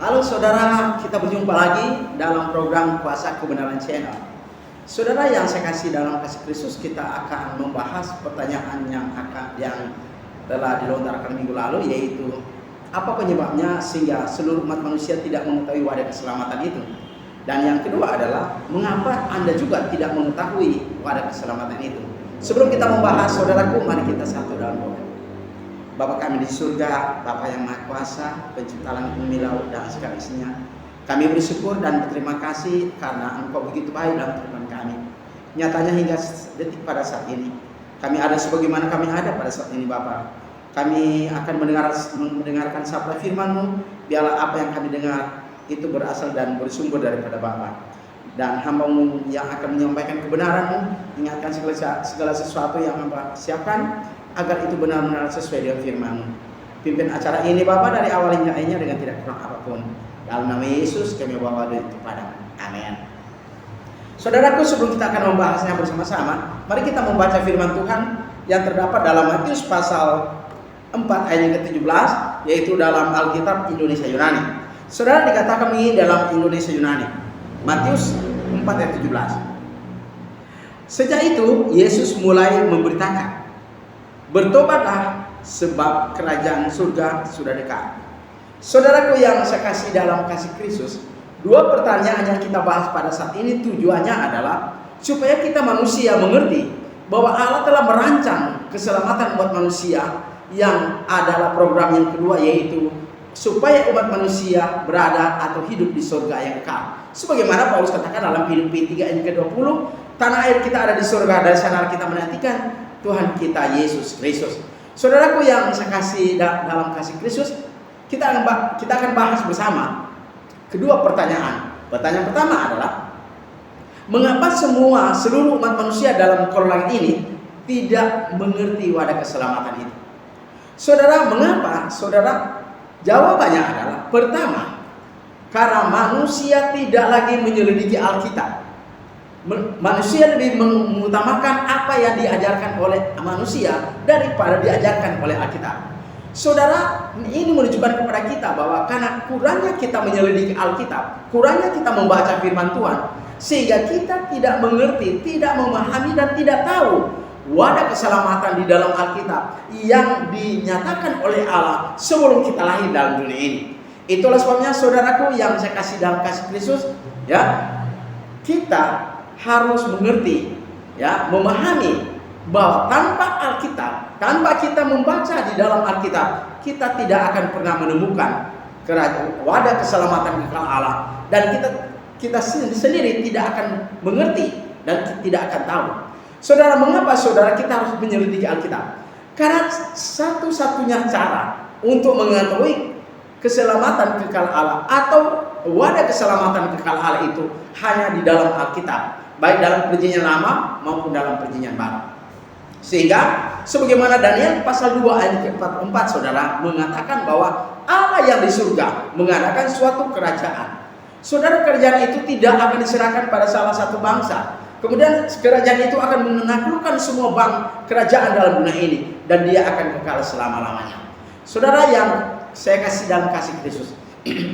Halo saudara, kita berjumpa lagi dalam program Kuasa Kebenaran Channel. Saudara yang saya kasih dalam kasih Kristus, kita akan membahas pertanyaan yang telah dilontarkan minggu lalu, yaitu apa penyebabnya sehingga seluruh umat manusia tidak mengetahui wadah keselamatan itu. Dan yang kedua adalah mengapa Anda juga tidak mengetahui wadah keselamatan itu. Sebelum kita membahas, saudaraku, mari kita satu dalam doa. Bapa kami di surga, Bapa yang Maha Kuasa, pencipta langit bumi laut dan segala isinya. Kami bersyukur dan berterima kasih karena Engkau begitu baik dalam kehidupan kami. Nyatanya hingga detik pada saat ini, kami ada sebagaimana kami ada pada saat ini, Bapa. Kami akan mendengarkan sabda firman-Mu. Biarlah apa yang kami dengar itu berasal dan bersumber daripada Bapa. Dan hamba-Mu yang akan menyampaikan kebenaran-Mu, ingatkan segala sesuatu yang Hamba siapkan, agar itu benar-benar sesuai dengan firman-Mu. Pimpin acara ini Bapa dari awal hingga akhirnya dengan tidak kurang apapun. Dalam nama Yesus kami bawa doa itu padamu. Amin. Saudaraku, sebelum kita akan membahasnya bersama-sama, mari kita membaca firman Tuhan yang terdapat dalam Matius pasal 4 ayat yang ke-17, yaitu dalam Alkitab Indonesia Yunani. Saudara, dikatakan begini dalam Indonesia Yunani. Matius 4 ayat 17. Sejak itu Yesus mulai memberitakan, bertobatlah sebab kerajaan surga sudah dekat. Saudaraku yang saya kasih dalam kasih Kristus, dua pertanyaan yang kita bahas pada saat ini tujuannya adalah supaya kita manusia mengerti bahwa Allah telah merancang keselamatan umat manusia, yang adalah program yang kedua, yaitu supaya umat manusia berada atau hidup di surga yang kekal. Sebagaimana Paulus katakan dalam Filipi 3 ayat ke-20, tanah air kita ada di surga, dari sana kita menantikan Tuhan kita Yesus Kristus. Saudaraku yang saya kasih dalam kasih Kristus, kita akan bahas bersama kedua pertanyaan. Pertanyaan pertama adalah, mengapa seluruh umat manusia dalam kolonial ini tidak mengerti wadah keselamatan itu? Saudara, mengapa? Saudara, jawabannya adalah, pertama, karena manusia tidak lagi menyelidiki Alkitab. Manusia lebih mengutamakan apa yang diajarkan oleh manusia daripada diajarkan oleh Alkitab. Saudara, ini menunjukkan kepada kita bahwa karena kurangnya kita menyelidiki Alkitab, kurangnya kita membaca firman Tuhan, sehingga kita tidak mengerti, tidak memahami, dan tidak tahu wadah keselamatan di dalam Alkitab yang dinyatakan oleh Allah sebelum kita lahir dalam dunia ini. Itulah sebabnya saudaraku yang saya kasih dalam kasih Kristus, ya, kita harus mengerti, ya, memahami bahwa tanpa Alkitab, tanpa kita membaca di dalam Alkitab, kita tidak akan pernah menemukan wadah keselamatan kekal Allah, dan kita sendiri tidak akan mengerti dan tidak akan tahu. Saudara, mengapa saudara kita harus menyelidiki Alkitab? Karena satu-satunya cara untuk mengetahui keselamatan kekal Allah atau wadah keselamatan kekal Allah itu hanya di dalam Alkitab, baik dalam Perjanjian Lama maupun dalam Perjanjian Baru. Sehingga sebagaimana Daniel pasal 2 ayat ke-44, saudara, mengatakan bahwa Allah yang di surga mengadakan suatu kerajaan. Saudara, kerajaan itu tidak akan diserahkan pada salah satu bangsa. Kemudian kerajaan itu akan menaklukkan semua kerajaan dalam dunia ini, dan dia akan kekal selama-lamanya. Saudara yang saya kasih dalam kasih Kristus,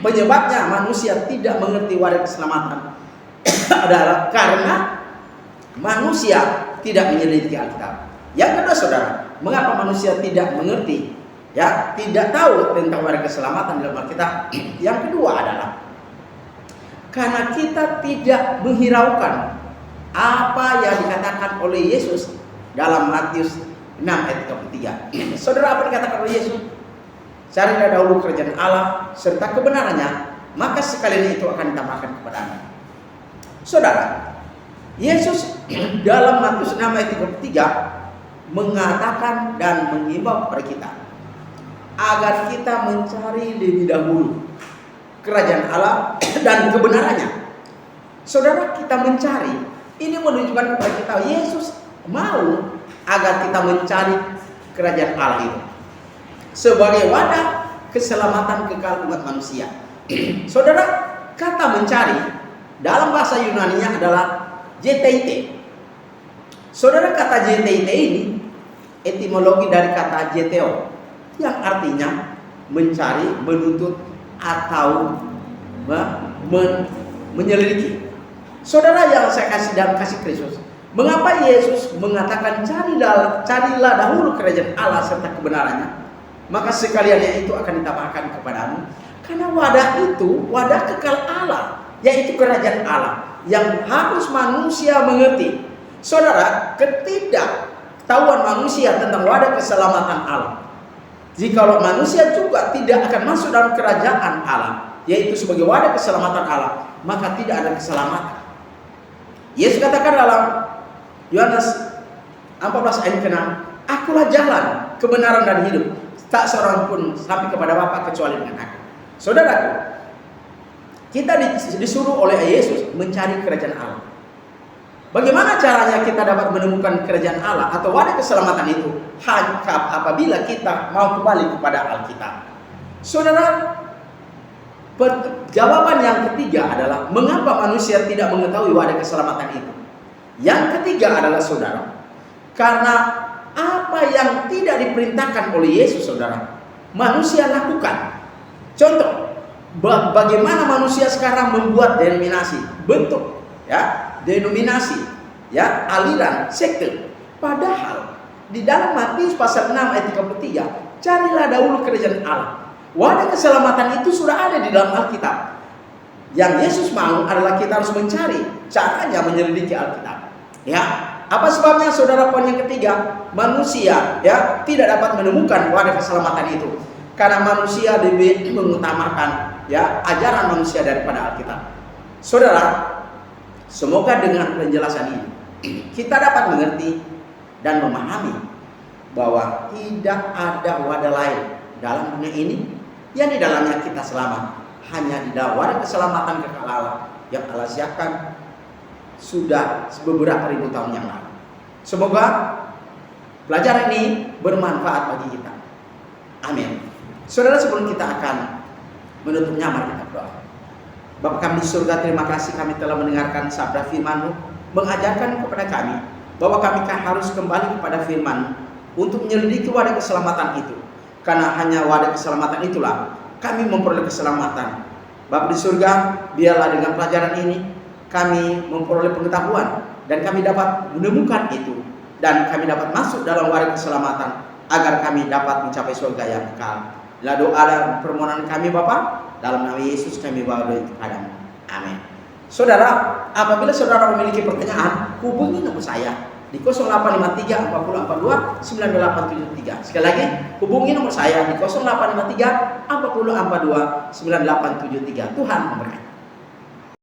penyebabnya manusia tidak mengerti wadah keselamatan adalah karena manusia tidak menyelidiki Alkitab. Yang kedua, saudara, mengapa manusia tidak mengerti, ya, tidak tahu tentang wadah keselamatan dalam Alkitab? Yang kedua adalah karena kita tidak menghiraukan apa yang dikatakan oleh Yesus dalam Matius 6 ayat 33. Saudara, apa dikatakan oleh Yesus? Carilah dahulu kerajaan Allah serta kebenarannya, maka sekalian itu akan ditambahkan kepada Anda. Saudara, Yesus dalam Matius 6 ayat 33 mengatakan dan mengimbau kepada kita agar kita mencari lebih dahulu kerajaan Allah dan kebenarannya. Saudara, kita mencari, ini menunjukkan kepada kita Yesus mau agar kita mencari kerajaan Allah itu sebagai wadah keselamatan kekal umat manusia. Saudara, kata mencari dalam bahasa Yunani-nya adalah JTT. Saudara, kata JTT ini etimologi dari kata JTO, yang artinya mencari, menuntut, atau menyelidiki. Saudara yang saya kasih dalam kasih Kristus, mengapa Yesus mengatakan carilah dahulu kerajaan Allah serta kebenarannya, maka sekaliannya itu akan ditambahkan kepadamu. Karena wadah itu wadah kekal Allah, yaitu kerajaan Allah yang harus manusia mengerti. Saudara, ketidaktahuan manusia tentang wadah keselamatan Allah, jikalau manusia juga tidak akan masuk dalam kerajaan Allah, yaitu sebagai wadah keselamatan Allah, maka tidak ada keselamatan. Yesus katakan dalam Yohanes 14 ayat ke-6, akulah jalan, kebenaran dan hidup. Tak seorang pun sampai kepada Bapa kecuali dengan aku. Saudaraku, kita disuruh oleh Yesus mencari kerajaan Allah. Bagaimana caranya kita dapat menemukan kerajaan Allah atau wadah keselamatan itu? Hanya apabila kita mau kembali kepada Alkitab. Saudara, jawaban yang ketiga adalah mengapa manusia tidak mengetahui wadah keselamatan itu. Yang ketiga adalah saudara, karena apa yang tidak diperintahkan oleh Yesus, saudara, manusia lakukan. Contoh, bagaimana manusia sekarang membuat denominasi, bentuk, denominasi, aliran, sekte. Padahal di dalam Matius pasal 6 ayat 33, carilah dahulu kerajaan Allah. Wadah keselamatan itu sudah ada di dalam Alkitab. Yang Yesus mau adalah kita harus mencari caranya menyelidiki Alkitab. Apa sebabnya, saudara? Poin yang ketiga, manusia tidak dapat menemukan wadah keselamatan itu karena manusia lebih mengutamakan ajaran manusia daripada Alkitab. Saudara, semoga dengan penjelasan ini kita dapat mengerti dan memahami bahwa tidak ada wadah lain dalam dunia ini yang di dalamnya kita selamat, hanya di dalam wadah keselamatan kekal Allah yang Allah siapkan sudah beberapa ribu tahun yang lalu. Semoga pelajaran ini bermanfaat bagi kita. Amin. Saudara, sebelum kita akan menutupnya, mari kita berdoa. Bapa kami di surga, terima kasih kami telah mendengarkan sabda firman-Mu, mengajarkan kepada kami bahwa kami harus kembali kepada firman untuk menyelidiki wadah keselamatan itu. Karena hanya wadah keselamatan itulah kami memperoleh keselamatan. Bapa di surga, biarlah dengan pelajaran ini kami memperoleh pengetahuan dan kami dapat menemukan itu, dan kami dapat masuk dalam wadah keselamatan agar kami dapat mencapai surga yang kekal. La doa dan permohonan kami Bapa, dalam nama Yesus kami bawa doa kepadamu. Amin. Saudara, apabila saudara memiliki pertanyaan, hubungi nomor saya di 0853 40 42 9873. Sekali lagi, hubungi nomor saya di 0853 40 42 9873. Tuhan memberkati.